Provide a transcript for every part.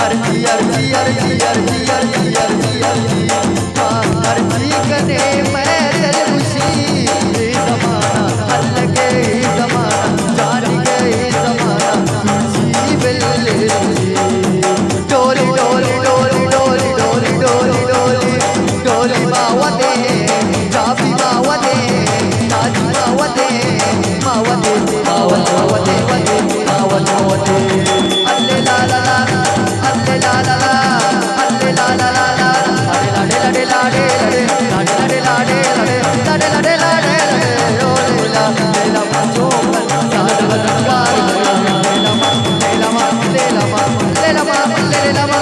अर्जी अर्जी अर्जी अर्जी अर्जी अर्जी अर्जी अर्जी कने मैं दिल खुशी ये ज़माना हल के ज़माना जान के ज़माना जी बिल्ली डोली डोली डोली डोली डोली डोली डोली डोली मावते जाबी मावते ताजी मावते मावते मावते मावते मावते अल्ले ला ला ला अल्ले ला ला ला अल्ले ला ला ला ला लाडे लाडे लाडे लाडे लाडे लाडे लाडे लाडे लाडे लाडे ओले ला ला मचो साद बदकार ले ला ले ला ले ला ले ला ले ला ले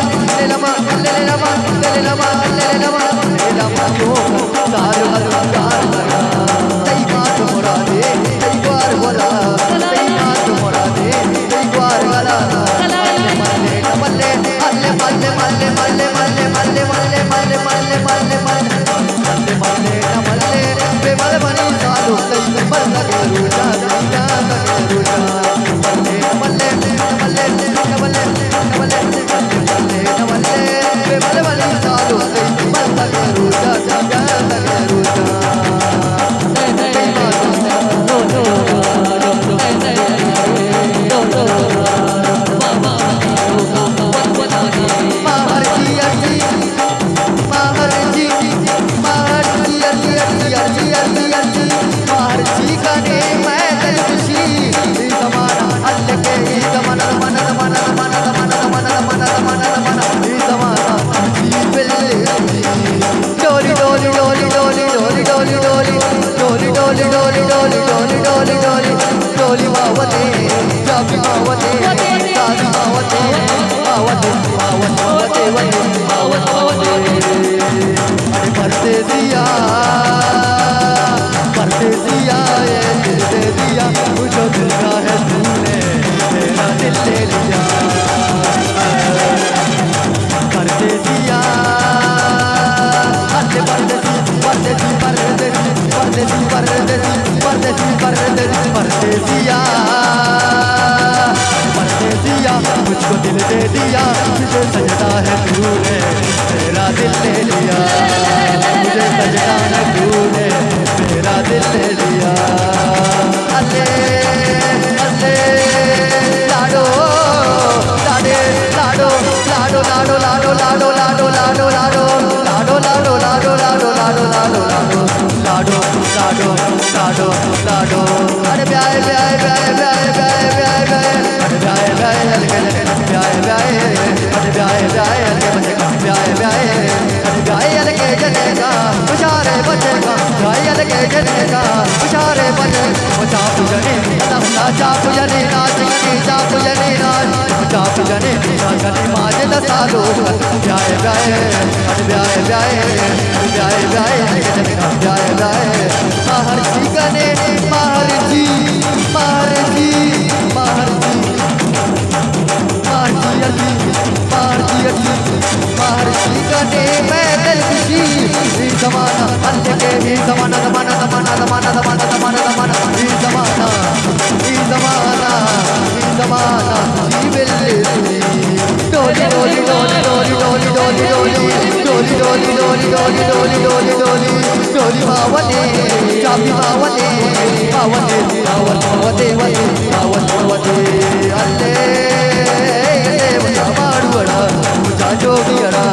ला ले ला ले ला मचो साद बदकार तई बात मोरा दे तई बार बोला तई बात मोरा दे तई बार वाला मल्ले मल्ले मल्ले मल्ले मल्ले मल्ले मल्ले मल्ले मल्ले मल्ले मल्ले मल्ले मल्ले मल्ले बेमल बनी सालो तई पर लगे रूजा रूजा लगे रूजा मल्ले मल्ले मल्ले मल्ले मल्ले मल्ले मल्ले बेमल बनी सालो तई पर लगे रूजा रूजा लगे रूजा डोली मावते जाबी मावते ताजी मावते मावते मावते मावते अरे परदेसिया परदेसिया ये दिल दे दिया मुझे दिल का है तूने मेरा दिल ले लिया परदेसिया अरे परदेसी परदेसी परदेसी परदेसी परदेसी परदेसी परदेसी परदेसिया परदेसिया मुझको दिल दे दिया मुझे सजदा है तूने मेरा दिल ले लिया मुझे सजदा है तूने मेरा दिल ले लिया अल्ले अल्ले लाडो लाडे लाडो लाडो लाडो लाडो लाडो लाडो लाडो लाडो लाडो लाडो लाडो लाडो लाडो लाडो लाडो लाडो लाडो लाडो अरे ब्याह ब्याह ब्याह ब्याह ब्याह ब्याह ब्याह अरे ब्याह ब्याह ब्याह अरे ब्याह ब्याह ब्याह ब्याह अरे ब्याह अलगे जनेगा उशारे बचेगा ब्याह अलगे जनेगा उशारे बचेगा चाप जने ना चाप जने नाच गने चाप जने नाच चाप जने गने माज दसालो ब्याह ब्याह अरे ब्याह ब्याह ब्याह ब्याह ब्याह ब्याह महर्षि गने महर्षि महर्षि महर्षि महर्षि महर्षि महर्षि गने मैं दिल खुशी ज़माना अल्ले के ही ज़माना ज़माना ज़माना ज़माना ज़माना ज़माना ज़माना ही ज़माना ही ज़माना ही ज़माना जी बिल्ली डोली डोली डोली डोली डोली डोली डोली डोली डोली डोली डोली डोली डोली डोली मावते जाबी मावते मावते मावते मावते मावते अल्ले मुझा मारू अड़ा मुझा जोगी अड़ा